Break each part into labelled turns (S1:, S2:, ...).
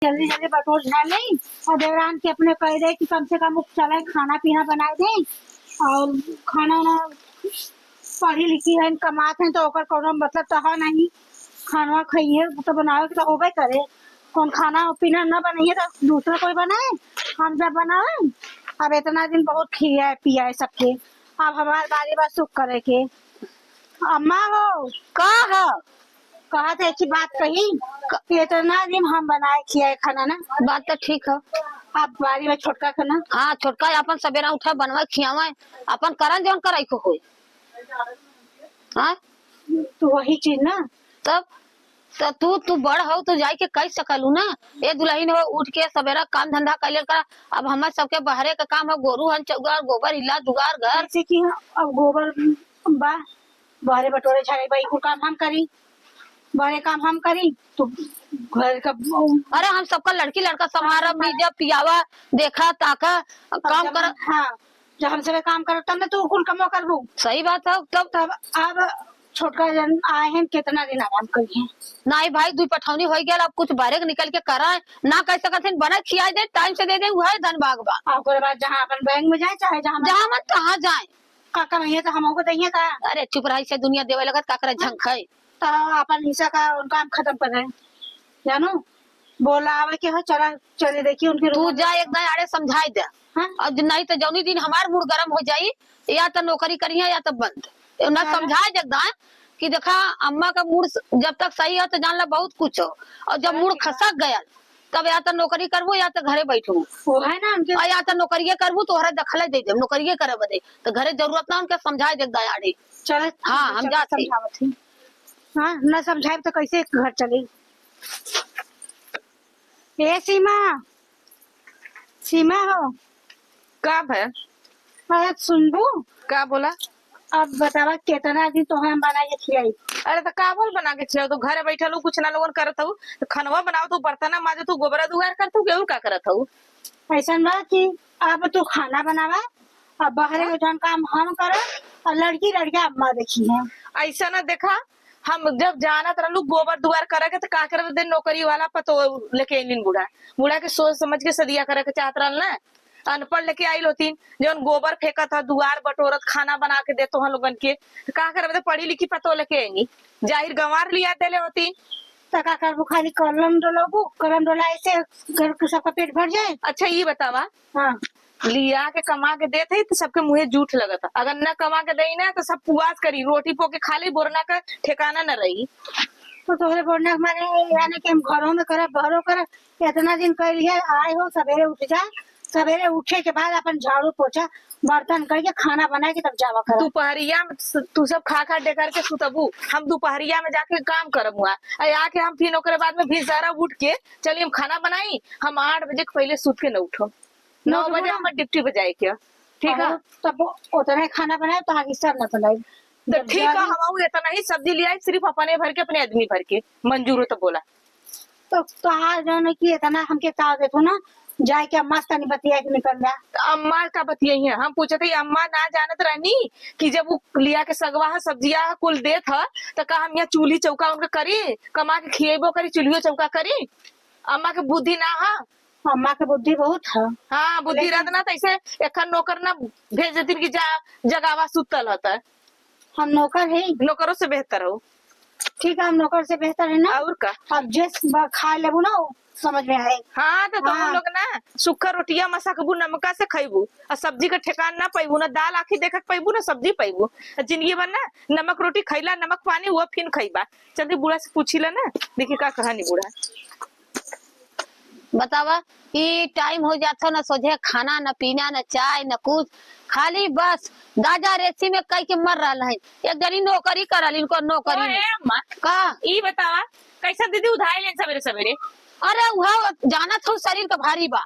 S1: जल्दी जल्दी बटोर झा लें और देवरान के अपने कह दे कि कम से कम चले खाना पीना बना दें और खाना ना पढ़ी लिखी है कमाते हैं तो ओकर कोनो मतलब तो है नहीं। खाना खाइए तो बनावे तो होबे करे। कौन खाना पीना न बनाइए तो दूसरा कोई बनाए, हम जब बनाए। अब इतना दिन बहुत खिया पिया है सबके, अब हमारे बारी बात सुख करे के। अम्मा हो
S2: का है?
S1: कहा था एक बात कही कि इतना दिन हम बनाए खियाए खाना ना।
S2: बात तो ठीक है।
S1: अब बारी में छोटका खाना।
S2: हाँ छोटका अपन सवेरा उठा बनवा खियावा अपन करन जौन कराई को होई। हाँ
S1: तो वही चीज ना।
S2: तब तो तू बड़ हो तो जाई के कह सकलू ना। ए दुल्हन हो उठ के सवेरा काम धंधा कर कर। अब हमार सबके बहरे का काम है, गोरू हन चौगार गोबर हिला दुगार घर।
S1: जैसे कि अब गोबर बा बहरे बटोरे झाड़े भाई को काम हम करी, बड़े काम हम करी तो घर का।
S2: अरे हम सबका लड़की लड़का संभारा बीजा पियावा देखा ताका काम कर।
S1: हाँ जब हम सब काम कर तब ना तू कुल कमो करबू।
S2: सही बात है।
S1: तब अब छोटका जन आए हैं कितना दिन आराम करिए।
S2: नहीं भाई दुई पठौनी हो गया, अब कुछ बाहर के निकल के करा ना कह सकत बना खिया दे टाइम से दे दे वह धन बागबा।
S1: ओकर बाद जहाँ अपन बैंक में जाए चाहे जहाँ
S2: मन तहाँ जाए
S1: काका नहीं तो हमको दहिए का।
S2: अरे चुप रही से दुनिया देवे लगत काकरा झंख है
S1: तो अपन हिस्सा का उनका हम खत्म कर रहे हैं जानो। बोला आवे के हो चला चले देखिए उनके
S2: तू जा एक दिन आड़े समझाई दे।
S1: हाँ?
S2: और नहीं तो जौनी दिन हमार मूड गर्म हो जाई या तो नौकरी करिए या तो बंद ना समझाए जगदा कि देखा अम्मा का मूड जब तक सही है तो जान ला बहुत कुछ हो, और जब मूड खसक गया तब या तो नौकरी करबो या तो घरे बैठू।
S1: वो है ना उनके
S2: और या तो नौकरिये करबू तो दखल दे दे नौकरिये करे बदे तो घरे जरूरत ना उनके समझाए जगदा आड़े।
S1: चले
S2: हाँ हम जाते।
S1: समझावत ही हाँ न समझाए तो कैसे घर चले। ए सीमा सीमा हो
S3: का है?
S1: अरे सुनबू
S3: का बोला?
S1: अब बतावा कितना दिन तो हम बनाए खिलाई।
S3: अरे तो का बोल बना के खिलाओ? तो घरे बैठल कुछ ना लोगन करत हूँ तो खनवा बनाओ तू बर्तन माजे तू गोबरा दुगार करत हूँ गेहूं का करत हूँ।
S1: ऐसा बा कि अब तू खाना बनावा और बाहर में जौन काम हम कर और लड़की लड़कियां अम्मा देखी है।
S3: ऐसा ना देखा हम जब जानत रहलू गोबर दुआर करे के तो का करे दे नौकरी वाला पतो लेके आइलिन बुढ़ा बुढ़ा के सोच समझ के सदिया करे के चाहत रहल ना। अनपढ़ लेके आई होतीन जौन गोबर फेंका था दुआर बटोरत खाना बना के देतो हम लोगन के तो का करे पढ़ी लिखी पतो लेके आईनी जाहिर गंवार लिया देले होतीन।
S1: तका कर खाली कलम डोलाबू कलम डोला ऐसे घर के सबका पेट भर जाए।
S3: अच्छा ये बतावा
S1: हाँ
S3: लिया के कमा के देते तो सबके मुँहे जूठ लगता, अगर न कमा के दई ना तो सब पुआस करी रोटी पोके खाली बोरना का ठिकाना न रही।
S1: तो तोहरे बोलने हमारे यानी कि हम घरों में करे बहरों करे इतना दिन कर लिया आए हो सवेरे उठ जा सवेरे उठे के बाद अपन झाड़ू पोछा बर्तन करके खाना बना के तब जावा कर।
S3: दोपहरिया में तू सब खा खा डे करके सुतबू हम दोपहरिया में जाके काम करब हुआ आके हम फिर ओकरे बाद में भी जरा उठ के चलिए हम खाना बनाई हम 8 बजे पहले सुत के न उठो 9 बजे हम ड्यूटी पे जाए क्या ठीक है।
S1: तब उतना खाना बनाए तो आगे सब न बनाए
S3: तो ठीक है हम इतना ही सब्जी ले आई सिर्फ अपने भर के अपने आदमी भर के मंजूर हो तो बोला
S1: तो आज जो कि इतना हमके ताव देतो ना जाए के अम्मा से बतिया के निकल जा।
S3: तो अम्मा का बतिया है हम पूछे थे अम्मा ना जानत रहनी कि जब वो लिया के सगवा है सब्जिया कुल दे था तो का हम यहाँ चूल्ही चौका उनका करी कमा के खिएबो करी चूल्हियो चौका करी। अम्मा के बुद्धि ना है।
S1: अम्मा के बुद्धि बहुत है।
S3: हाँ बुद्धि रहता ना तो ऐसे एक नौकर ना भेज देती कि जगावा सुतल होता है।
S1: हम नौकर है
S3: नौकरों से बेहतर हो।
S1: ठीक है हम नौकर से बेहतर है ना।
S3: और का
S1: अब जिस खा लेबू ना समझ में आए।
S3: हाँ तो तुम लोग ना सूखा रोटिया मसकबू नमका से खैबू और सब्जी का ठेकान ना पैबू ना दाल आखी देख पैबू ना सब्जी पैबू जिंदगी भर ना नमक रोटी खैला नमक पानी हुआ फिर खैबा। चलती बुढ़ा से पूछी ला ना देखिए का कहानी बुढ़ा
S2: बतावा कि टाइम हो जाता न सोझे खाना न पीना न चाय न कुछ खाली बस दादा रेसी में कई के मर रहा है। एक जनी नौकरी करल इनको नौकरी
S3: का ई बतावा कैसा दीदी उधार ले सवेरे सवेरे।
S2: अरे वह जाना था शरीर का भारी बा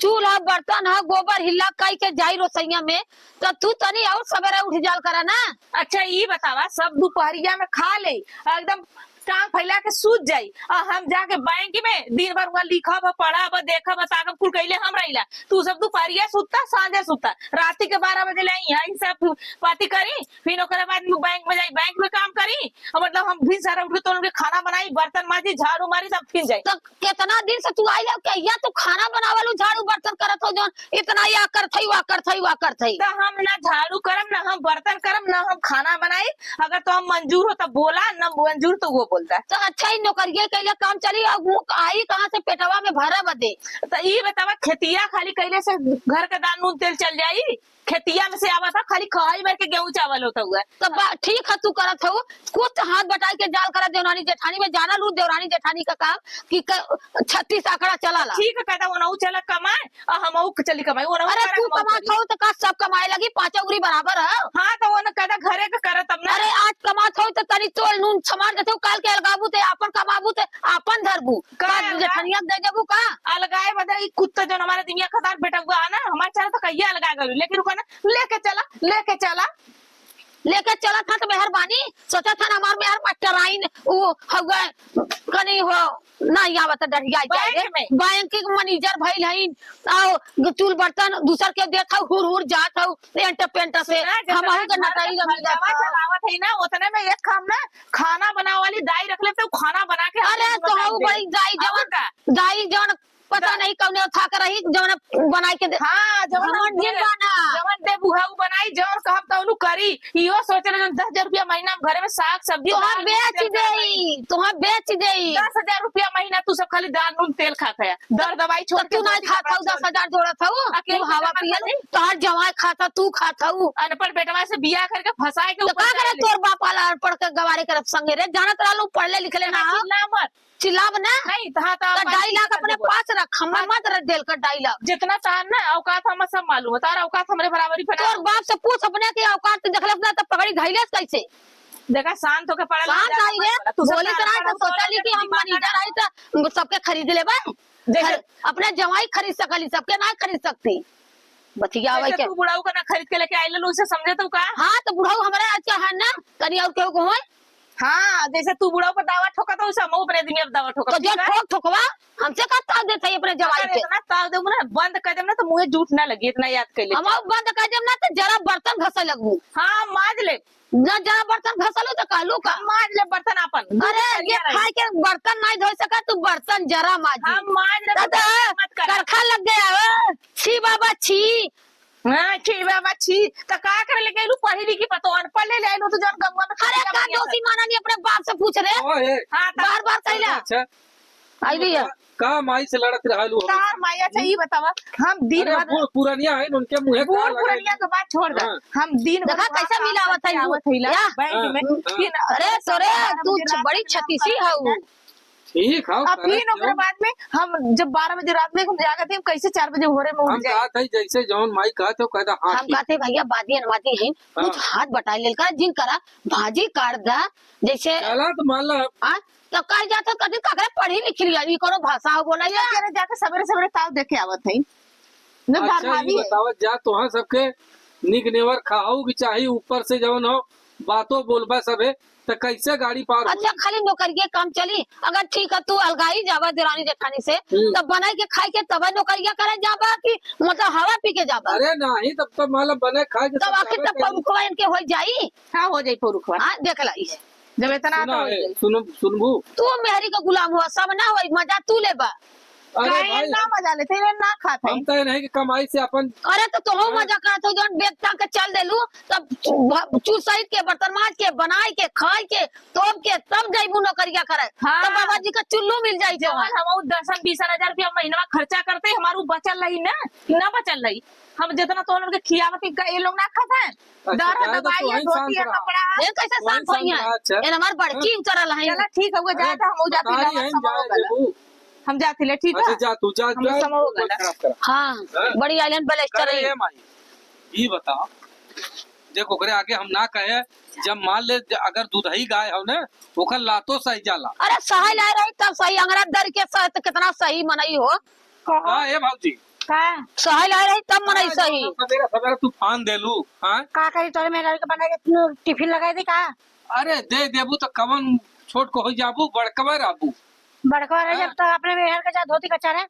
S2: चूल्हा बर्तन है गोबर हिला कई के जाई रोसैया में तो तू तनी और सवेरे उठ जाल करा ना।
S3: अच्छा ये बतावा सब दोपहरिया में खा ले एकदम टांग फैला के सूत जाई और हम जाके बैंक में दिन भर वहाँ लिखब पढ़ब देखब ताकब कुल कैले हम रहिला। तू सब दोपहरिया सुतता सांझे सुतता रात्रि के 12 बजे ले यही सब पार्टी करी फिर ओकरे बाद में बैंक में जाई बैंक में काम करी और मतलब हम भी सारा उठे तो खाना बनाई बर्तन माजी झाड़ू मारी सब फिर जाई।
S2: तो कितना दिन से तू आई कहिया तू खाना बनावलू झाड़ू बर्तन करत हो जौन इतना या करथई वा करथई वा करथई।
S3: तो हम ना झाड़ू करम ना हम बर्तन करम ना हम खाना बनाई अगर तो हम मंजूर हो तो बोला न मंजूर तो वो बोलता है।
S2: तो अच्छा ही नौकरिया कैले काम चली और वो आई कहाँ से पेटवा में भरा बदे।
S3: तो ये बतावा खेतिया खाली कैले से घर का दान नून तेल चल जाई खेतिया में से आवा था खाली खवाई भर के गेहूं चावल होता हुआ।
S2: तो ठीक है तू करत हो कुछ हाथ बटाई के जाल करा देवरानी जेठानी में जाना लू देवरानी जेठानी का काम कि 36 आंकड़ा चला ला।
S3: ठीक है कहता वो नऊ चला कमाए और हम चली कमाए वो
S2: अरे तू कमात हो तो का सब कमाए लगी 5 उंगली बराबर है।
S3: हाँ तो वो न कहता घरे का करत तब ना।
S2: अरे आज कमात हो तो तनी तोल नून समार देते काल के अलगाबू ते अपन कमाबू ते अपन धरबू का जेठानिया दे देबू का
S3: अलगाए बदे कुत्ता जो हमारे दिमिया खतार बेटा हुआ ना हमारे चला तो कहिए अलगा गलू लेकिन लेके चला
S2: लेके चला था तो मेहरबानी सोचा था ना हमार मेहर मटराइन वो हुआ कनी हो नहीं आवत डरिया जाए बैंक के मैनेजर भइल हइन आओ चूल बर्तन दूसर के देत हूं हुर जात हूं पेंट पेंट से हमारे का नटाई
S3: चलावत है ना उतने में एक काम ना खाना बनाने वाली दाई रख ले तो खाना बना के
S2: अरे तो बड़ी दाई जवन पता नहीं कौन था कर रही जवन बनाई के
S3: हां जवन दे बुहाऊ बनाई जवन कहब तौनु करी इहो सोचले 10,000 रुपया महीना में घरे में साग सब्जी तोहां बेच देई 10,000 रुपया महीना तू सब खाली दाल नून तेल खाता है दर दवाई छोड़
S2: तू नहीं खाता 10,000 जोड़त हूं तू हवा पियल तोहर जवाई खाता तू खाता हूं
S3: अनपढ़ बेटवा से बियाह करके फसाए के
S2: ऊपर करे तोर बाप वाला पढ़ के गवारे करब संगे रे जानत रहलू पढ़ले लिखले ना
S3: मत
S2: चिल्लाब ना
S3: नहीं तहा तो
S2: डायलॉग अपने पास रख हम मत रख देल का डायलॉग
S3: जितना तार ना औकात हम सब मालूम है तार औकात हमरे बराबरी पे
S2: तोर बाप से पूछ अपने के औकात देखले ना तो पकड़ी धइले कैसे
S3: देखा शांत होके पढ़ा
S2: शांत आई रे बोली तरह तो सोचली कि हम मैनेजर आई तो सबके खरीद लेबे अपने जवाई खरीद सकली सबके ना खरीद सकती बचिया आवे के
S3: तू बुढ़ाऊ का ना खरीद के लेके आइल लो उसे समझे तो का।
S2: हां तो बुढ़ाऊ हमारे अच्छा है ना तनी और केहू को होय।
S3: हाँ जैसे तू बुढ़ाऊ पर दावा ठोका तो उसे अपने दिन में दावा ठोका
S2: तो जो ठोकवा हमसे का ताव देते है अपने जवाई के
S3: इतना ताव दे ना बंद कर देम ना तो मुंह झूठ ना लगी इतना याद कर ले
S2: हम बंद कर देम ना तो जरा बर्तन घसे लगू।
S3: हां माज ले
S2: ना जरा बर्तन घसलू तो कहलू का
S3: माज ले बर्तन अपन
S2: अरे ये खाए के बर्तन नहीं धो सका तू बर्तन जरा माज
S3: हम माज ले
S2: मत कर करखा लग गया छी बाबा छी
S3: हां छी बाबा छी तो का करे ले गेलू पढ़ी लिखी पतो अनपढ़ ले लेलू तो जन गंगा में
S2: अरे का दोषी माना नहीं अपने बाप से पूछ रे
S3: हां
S2: बार कहला
S4: अच्छा
S2: आई भैया
S4: का माई से लड़त रहलू
S3: तार माया से ही बतावा हम दिन भर
S4: पुरानिया है उनके मुंह
S3: बूढ़ पुरानिया के बात छोड़ दे हम दिन
S2: देखा कैसा मिलावत है
S3: बैंक में
S2: अरे तोरे तू बड़ी छतीसी है
S4: ठीक है
S3: अब फिर ओकरे बाद में हम जब 12 बजे रात में हम जागत थे कैसे 4 बजे भोरे में उठ जाए
S4: हम कहा जैसे जौन माई कहते हो कहता हां
S2: हम कहते भैया बादी अनवादी है कुछ हाथ बटा लेल कर जिन करा भाजी काट दा जैसे
S4: चला तो मान ला
S2: हां तो कह जाता कदी कागरे पढ़ी लिखी लिया ई कोनो भाषा हो बोला या
S3: करे जाके सवेरे ताव देखे आवत है न
S4: अच्छा
S3: भाभी
S4: बतावत जा तोहां सबके निक नेवर खाऊ भी चाहिए ऊपर से जौन हो बातों बोलबा सबे तो कैसे गाड़ी पार
S2: अच्छा खाली नौकरिया काम चली अगर ठीक है तू अलगाई जावा देरानी जेठानी से तब बनाई के खाई के तब नौकरिया करे जाबा कि मतलब हवा पी के जाबा।
S4: अरे नहीं तब तो माला बने खाए
S2: तब आखिर तब परुखवा इनके हो जाई।
S3: हां हो जाई परुखवा
S2: हां देख लाई
S3: जब इतना तो
S4: सुनबू
S2: तू मेहरी का गुलाम हुआ सब ना होई मजा तू लेबा
S4: अरे भाई
S3: ना मजा लेते रे ना खाते
S4: हम तो नहीं कि कमाई से अपन
S2: अरे तो तू मजा करत हो जौन बेचता के चल देलू तब चूल सहित के बर्तन माज के बनाई के खाई के तोप के तब जाइबू नौकरिया करे तो बाबा जी का चुल्लू मिल जाई
S3: जब हम 10-20 हजार रुपया महीना खर्चा करते हमारू बचल रही ना बचल रही हम जितना तो उनके खियावत ये लोग ना खाता है दर दवाई धोती कपड़ा
S2: ये कैसे शांत होई है ये हमार बड़की उतरल है।
S3: चला ठीक है जा हम हो जाती हम जाती ले ठीक है
S4: अच्छा जा तू जा
S2: हां बड़ी आइलैंड ब्लास्टर है
S4: ये बताओ देखो करे आगे हम ना कहे जब मान ले अगर दूधही गाय हो ना ओकर लातो सही जाला।
S2: अरे सही लाए रही तब सही अंगरा दर के साथ कितना सही मनई हो
S4: हां ए भाऊजी
S3: का
S2: सही लाए रही तब मनई सही
S4: सवेरे तूफान देलू हां
S3: का करी तोरे मेरा के बना के टिफिन लगाई दे का
S4: अरे दे देबू तो कवन छोट को हो जाबू बड़कवा राबू।
S1: बड़का रह जब तक अपने मेहर के जा धोती कचार है।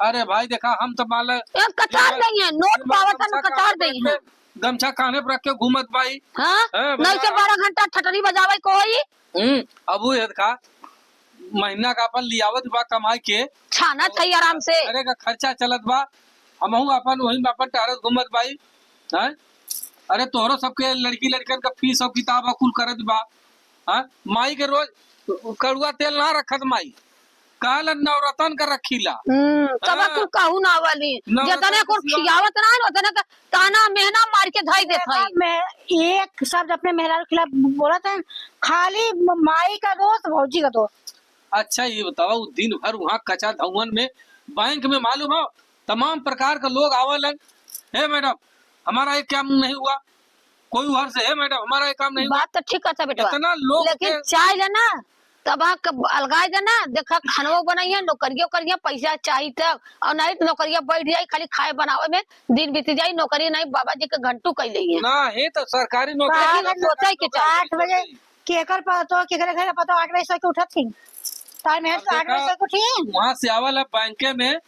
S4: अरे भाई देखा हम तो मान
S2: एक कचार नहीं है, नोट पावत है कचार नहीं है।
S4: गमछा काने पर रख के घूमत भाई।
S2: हाँ नहीं से 12 घंटा ठटरी बजावे कोई।
S4: अब वो का महीना का अपन लियावत बा कमाई के
S2: छाना चाहिए आराम से।
S4: अरे का खर्चा चलत बा, हमहू अपन वही अपन टहरत घूमत भाई। हैं अरे तोहरो सबके लड़की लड़कन का फीस और किताब कुल करत बा। हाँ माई के रोज कड़ुआ तेल ना रखत माई, काल नवरतन का रखीला।
S2: तब कुल कहू ना वाली जतने कुल खियावत ना उतने का ताना मेहना मार के धाई देत है।
S1: मैं एक शब्द अपने मेहरारू के खिलाफ बोला था, खाली माई का दोस्त भौजी का दोस्त।
S4: अच्छा ये बताओ दिन भर वहाँ कचा धवन में बैंक में मालूम हो तमाम प्रकार के लोग आवलन। है मैडम हमारा एक काम नहीं हुआ, कोई उधर से है मैडम हमारा एक काम नहीं हुआ।
S2: बात तो ठीक है बेटा,
S4: इतना लोग
S2: लेकिन चाय लेना तब अलगाए देना। देखा खानवा बनाई है नौकरियों करिए पैसा चाहिए तक, और नहीं नौकरिया बैठ जाये खाली खाए बनावे में दिन बीत जाये। नौकरी नहीं बाबा जी के घंटू कई ली है
S4: ना है तो सरकारी
S2: सोचा है कि
S1: 8 बजे केकर पतो केकर घर पतो 8 बजे से उठत थी तार में 8 बजे से उठी।
S4: वहाँ से आवल है बैंके में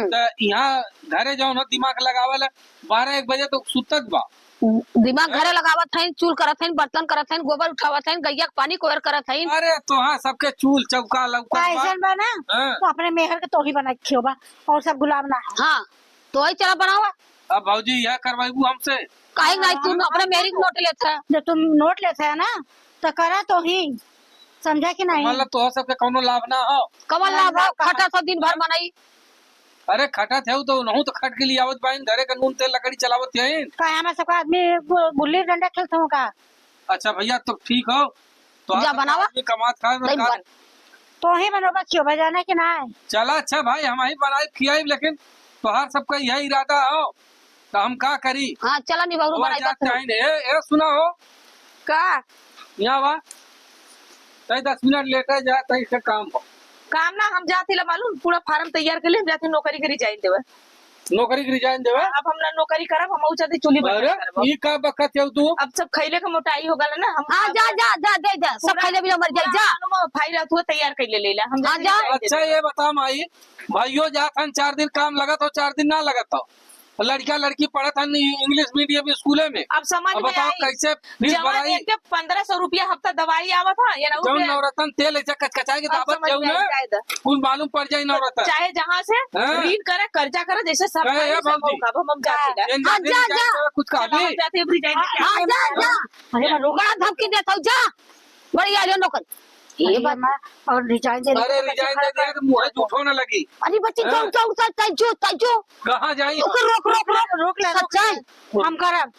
S4: तो यहाँ घरे जाओ ना दिमाग लगावल है 12-1 बजे तो सुतत बा।
S2: दिमाग घरे लगावत है, चूल करत है, बर्तन करत है, गोबर उठावत है, गैया के पानी कोयर करत है।
S4: अरे तो हाँ सबके चूल चौका लौका
S1: ऐसा बना तो अपने मेहर के तो ही बना खियो बा और सब गुलाम ना।
S2: हाँ तो ही चला बनावा।
S4: अब भाजी यह करवाइबू हमसे
S2: काहे नहीं, तुम अपने मेरी नोट लेते है।
S1: जब तुम नोट लेते है ना तो करा तो ही, समझा कि नहीं।
S4: मतलब तो सबके कोनो लाभ ना हो।
S2: कमल लाभ खटा सब दिन भर बनाई।
S4: अरे खटा थे तो नहू तो खट के लिए आवत बाइन घरे का नून तेल लकड़ी चलावत है।
S1: का हमारे सब आदमी गुल्ली डंडा खेलते हो का।
S4: अच्छा भैया तो ठीक हो तो
S2: जा बनावा
S4: कमात खा
S1: तो ही बनोबा क्यों बजाना कि ना।
S4: चला अच्छा भाई हम ही बनाए खियाई, लेकिन तोहार सबका यही इरादा हो तो हम का करी।
S2: हाँ चला निभाऊ
S4: बनाई सुना हो
S3: का
S4: यहाँ बा 10 मिनट लेटर जा तई काम हो।
S3: काम ना हम जाती ला मालूम पूरा फार्म तैयार कर ले, हम जाते नौकरी के रिजाइन देवे।
S4: नौकरी की रिजाइन देवे
S3: अब हम ना नौकरी करब, हम चाहते चुली बंद करब।
S4: ई का बकत है तू
S3: अब सब खैले का मोटाई हो गल ना। हम
S2: हाँ जा जा जा दे जा सब खैले भी मर जाए जा
S3: फाइल तू तैयार कर ले लेला हम।
S2: हाँ जा।
S4: अच्छा ये बता माई भाइयों जात हन 4 दिन काम लगत हो 4 दिन ना लगत हो, लड़का लड़की पढ़त हन इंग्लिश मीडियम स्कूल में।
S3: अब समझ में
S4: बताओ
S3: आई
S4: कैसे फीस भराई।
S3: 1500 रुपया हफ्ता दवाई आवत था या
S4: जब नवरत्न तेल ऐसा कचकचाए के दावत जाऊ ना कुल मालूम पड़ जाए नवरत्न।
S3: चाहे जहाँ से ऋण करे कर्जा करे जैसे सब हम जाते
S4: कुछ
S2: बड़ा धमकी देता हूँ जा बड़ी आ नौकर ये बात और रिजाइन दे।
S4: अरे रिजाइन दे दिया तो मुँह झूठो न लगी।
S2: अरे बच्ची जाओ तजो
S4: कहाँ जाई
S1: रोक ले सच्चाई हम करब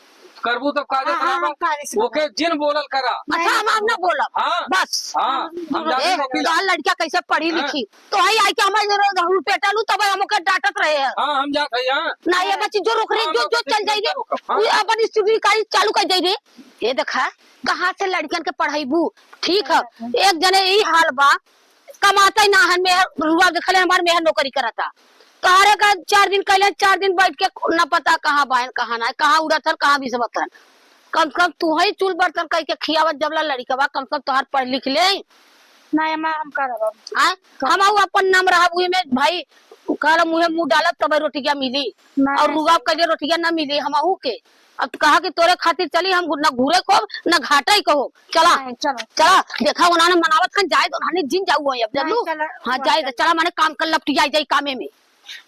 S4: करबू तब काजे ओके जिन बोलल करा।
S2: अच्छा हम ना बोला
S4: हाँ
S2: बस
S4: हाँ हम
S2: लड़कियां कैसे पढ़ी लिखी तो ही आई के हमारे पेटा लू तब हम डांटत रहे हैं।
S4: हाँ हम जाते हैं
S2: ना ये बच्ची जो रुक रही जो चल जाएगी अपन स्टूडियो चालू कर जाएगी। ये देखा कहाँ से लड़कियन के पढ़ाईबू ठीक है। एक जने यही हाल बा कमाता ही ना है मेहर रुआ देखले हमारे मेहर नौकरी करता कहारे का 4 दिन कहले 4 दिन बैठ के न पता कहाँ बाहन कहाँ ना कहाँ उड़त है कहाँ भी सबतन। कम से कम तू ही चूल बर्तन कह के खियावत जबला लड़का बा कम से कम तोहार पढ़ लिख ले
S1: ना हम करब।
S2: हम अपन नाम रहा में भाई कल मुँह डालत तब रोटिया मिली और रुआ कहे रोटिया न मिली हम के। अब कहा कि तोरे खातिर चली हम न घूरे को न घाटा ही कहो चला चला देखा उन्होंने मनावत खान जाए तो जिन जाऊ अब जल्लू। हाँ जाए चला मैंने काम कर लपटी जाए कामे में।